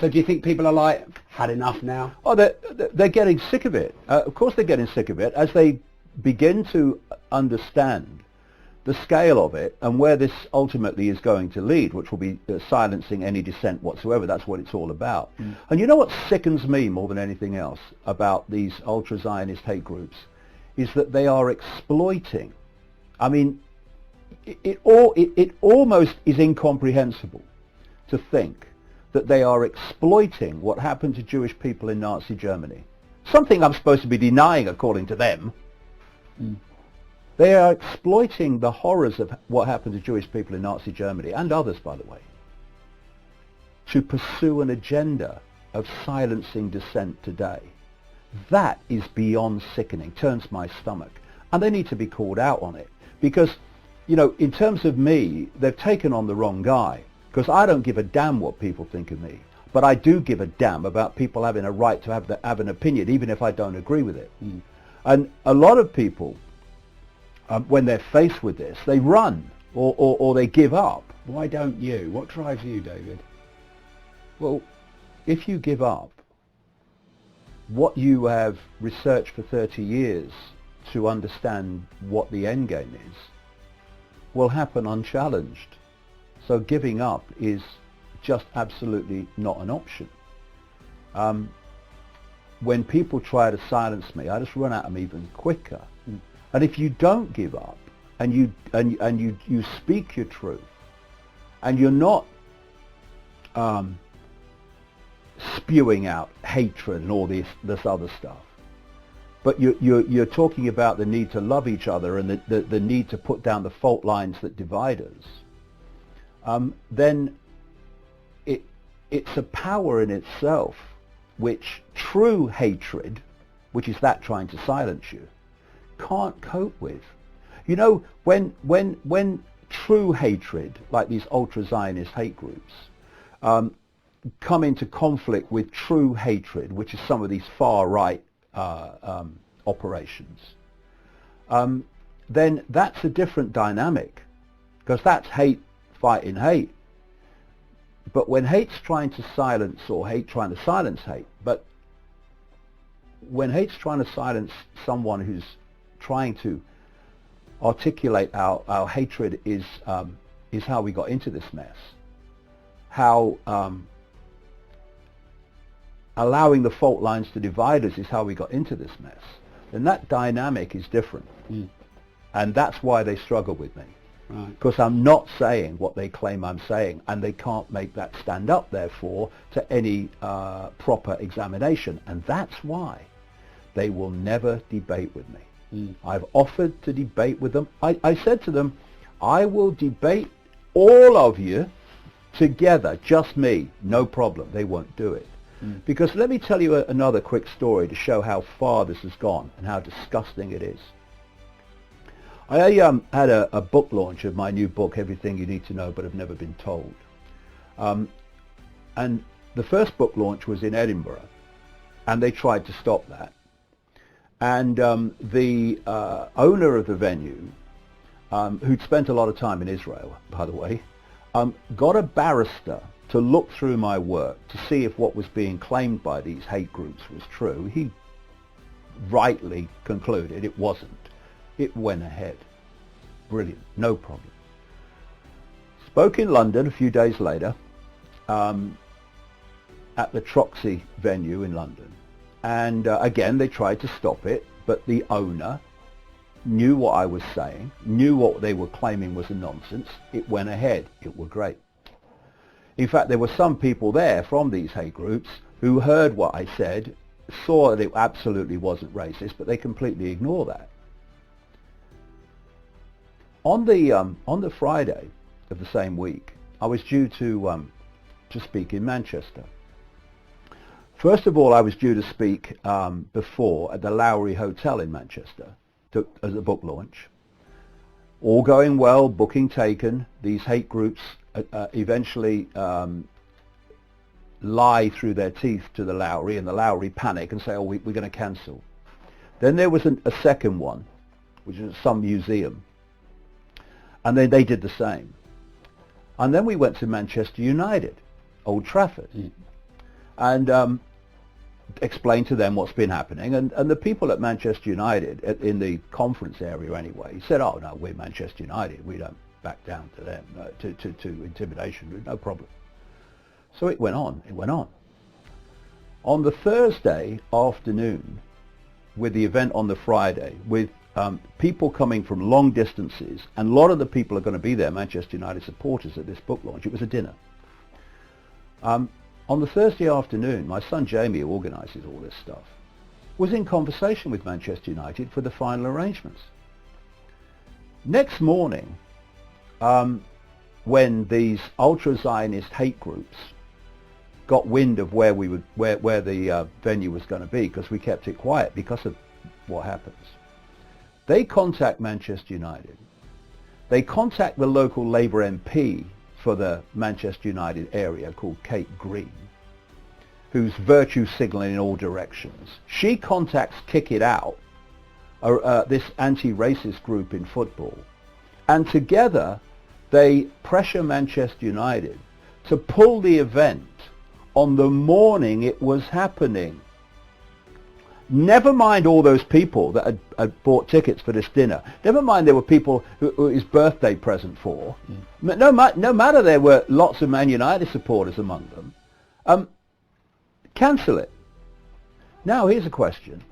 So do you think people are like, had enough now? Oh, they're getting sick of it. Of course they're getting sick of it as they begin to understand the scale of it and where this ultimately is going to lead, which will be silencing any dissent whatsoever. That's what it's all about. And you know what sickens me more than anything else about these ultra-Zionist hate groups is that they are exploiting. I mean, it almost is incomprehensible to think that they are exploiting what happened to Jewish people in Nazi Germany. Something I'm supposed to be denying according to them. They are exploiting the horrors of what happened to Jewish people in Nazi Germany, and others, by the way, to pursue an agenda of silencing dissent today. That is beyond sickening, turns my stomach. And they need to be called out on it. Because, you know, in terms of me, they've taken on the wrong guy. Because I don't give a damn what people think of me. But I do give a damn about people having a right to have an opinion, even if I don't agree with it. And a lot of people, when they're faced with this, they run or they give up. Why don't you? What drives you, David? Well, if you give up what you have researched for 30 years to understand what the end game is, will happen unchallenged. So giving up is just absolutely not an option. When people try to silence me, I just run at them even quicker. And if you don't give up, and you speak your truth, and you're not spewing out hatred and all this other stuff, but you're talking about the need to love each other and the need to put down the fault lines that divide us, then it's a power in itself which true hatred, which is that trying to silence you, can't cope with. You know, when true hatred, like these ultra-Zionist hate groups, come into conflict with true hatred, which is some of these far-right operations, then that's a different dynamic, because that's hate fighting hate. But when hate's trying to silence, or hate trying to silence hate, but when hate's trying to silence someone who's trying to articulate our hatred is how we got into this mess, how allowing the fault lines to divide us is how we got into this mess, then that dynamic is different. And that's why they struggle with me. Because I'm not saying what they claim I'm saying, and they can't make that stand up, therefore, to any proper examination. And that's why they will never debate with me. I've offered to debate with them. I said to them, I will debate all of you together, just me, no problem. They won't do it. Because let me tell you another quick story to show how far this has gone and how disgusting it is. I had a book launch of my new book, Everything You Need to Know But Have Never Been Told. And the first book launch was in Edinburgh, and they tried to stop that. And the owner of the venue, who'd spent a lot of time in Israel, by the way, got a barrister to look through my work to see if what was being claimed by these hate groups was true. He rightly concluded it wasn't. It went ahead. Brilliant. No problem. Spoke in London a few days later at the Troxy venue in London. And again, they tried to stop it, but the owner knew what I was saying, knew what they were claiming was a nonsense. It went ahead. It were great. In fact, there were some people there from these hate groups who heard what I said, saw that it absolutely wasn't racist, but they completely ignore that. On the Friday of the same week, I was due to speak in Manchester. First of all, I was due to speak before at the Lowry Hotel in Manchester as a book launch. All going well, booking taken. These hate groups eventually lie through their teeth to the Lowry, and the Lowry panic and say, oh, we're going to cancel. Then there was a second one, which is some museum. And then they did the same. And then we went to Manchester United, Old Trafford. and explained to them what's been happening. And the people at Manchester United, in the conference area anyway, said, oh no, we're Manchester United, we don't back down to them, to intimidation, no problem. So it went on. On the Thursday afternoon, with the event on the Friday, with people coming from long distances, and a lot of the people are going to be there, Manchester United supporters at this book launch. It was a dinner. On the Thursday afternoon, my son Jamie, who organises all this stuff, was in conversation with Manchester United for the final arrangements. Next morning, when these ultra-Zionist hate groups got wind of where the venue was going to be, because we kept it quiet because of what happens, they contact Manchester United. They contact the local Labour MP for the Manchester United area called Kate Green, who's virtue signalling in all directions. She contacts Kick It Out, this anti-racist group in football, and together they pressure Manchester United to pull the event on the morning it was happening. Never mind all those people that had bought tickets for this dinner. Never mind there were people who it was his birthday present for. No matter there were lots of Man United supporters among them. Cancel it. Now here's a question.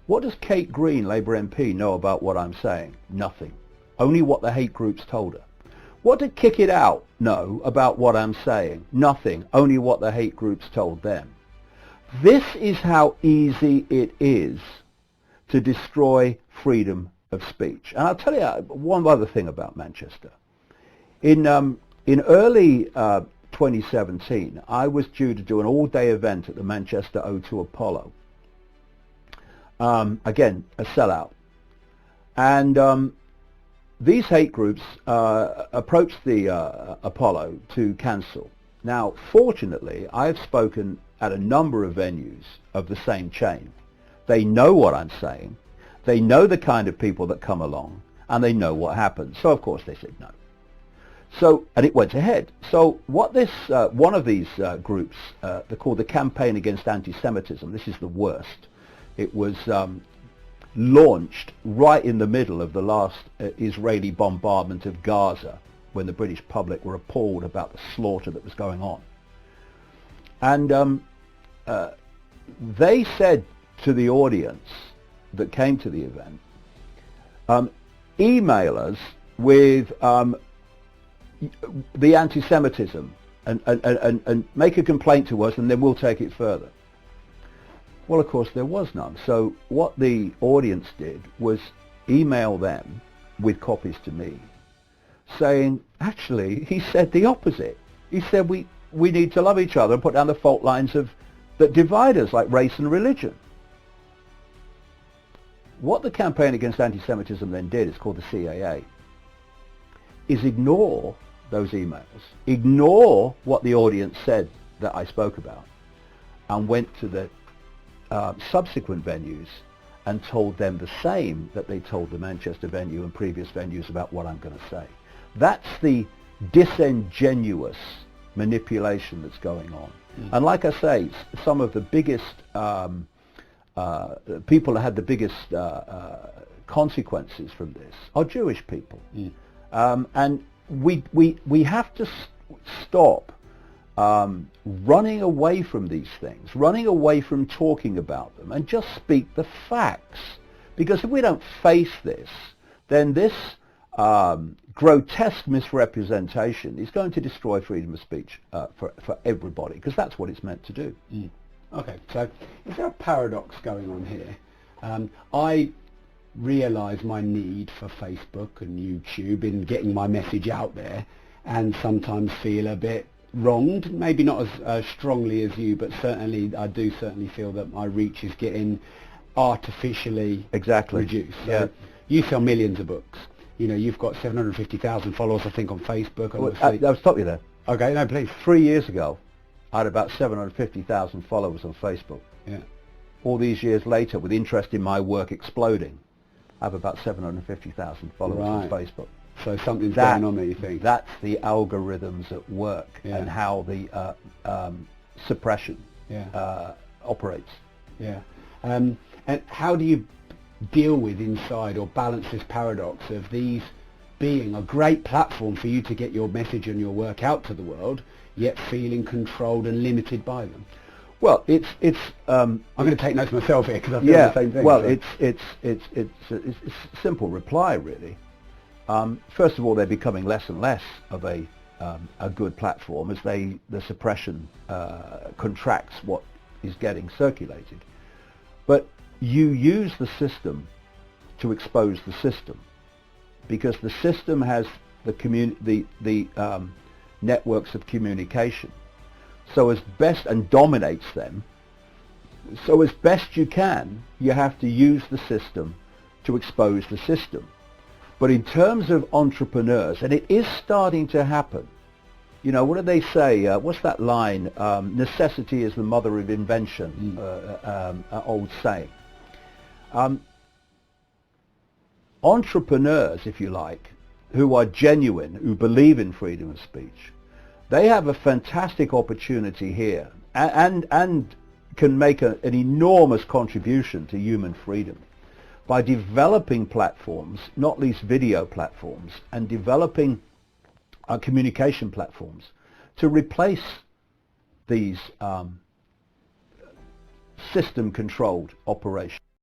What does Kate Green, Labour MP, know about what I'm saying? Nothing. Only what the hate groups told her. What did Kick It Out know about what I'm saying? Nothing. Only what the hate groups told them. This is how easy it is to destroy freedom of speech. And I'll tell you one other thing about Manchester. In early 2017, I was due to do an all-day event at the Manchester O2 Apollo. Again, a sellout. And these hate groups approached the Apollo to cancel. Now, fortunately, I have spoken at a number of venues of the same chain. They know what I'm saying. They know the kind of people that come along, and they know what happens. So, of course, they said no. So, and it went ahead. So what this, one of these groups, they're called the Campaign Against Anti-Semitism. This is the worst. It was launched right in the middle of the last Israeli bombardment of Gaza, when the British public were appalled about the slaughter that was going on. And they said to the audience that came to the event, email us with the anti-Semitism and make a complaint to us, and then we'll take it further. Well, of course, there was none. So what the audience did was email them with copies to me, saying, actually, he said the opposite. He said we need to love each other and put down the fault lines that divide us, like race and religion. What the Campaign Against Anti-Semitism then did, it's called the CAA, is ignore those emails, ignore what the audience said that I spoke about, and went to the subsequent venues and told them the same that they told the Manchester venue and previous venues about what I'm going to say. That's the disingenuous manipulation that's going on. And like I say, some of the biggest people that had the biggest consequences from this are Jewish people. And we have to stop running away from these things, running away from talking about them, and just speak the facts. Because if we don't face this, then this grotesque misrepresentation is going to destroy freedom of speech for everybody, because that's what it's meant to do. Okay, so is there a paradox going on here? I realise my need for Facebook and YouTube in getting my message out there, and sometimes feel a bit wronged, maybe not as strongly as you, but certainly I do certainly feel that my reach is getting artificially reduced. So you sell millions of books. You know, you've got 750,000 followers, I think, on Facebook. I'll stop you there. Okay, no, please. 3 years ago, I had about 750,000 followers on Facebook. Yeah. All these years later, with interest in my work exploding, I have about 750,000 followers on Facebook. So something's going on there, you think? That's the algorithms at work, and how the suppression operates. Yeah. And how do you deal with inside or balance this paradox of these being a great platform for you to get your message and your work out to the world, yet feeling controlled and limited by them? Well, it's. I'm going to take notes myself here because I feel the same thing. Well, so. it's a simple reply, really. First of all, they're becoming less and less of a good platform as the suppression contracts what is getting circulated. But you use the system to expose the system, because the system has the networks of communication. So as best, and dominates them. So as best you can, you have to use the system to expose the system. But in terms of entrepreneurs, and it is starting to happen, you know, what do they say? What's that line? Necessity is the mother of invention, old saying. Entrepreneurs, if you like, who are genuine, who believe in freedom of speech, they have a fantastic opportunity here and can make an enormous contribution to human freedom by developing platforms, not least video platforms, and developing communication platforms to replace these system-controlled operations.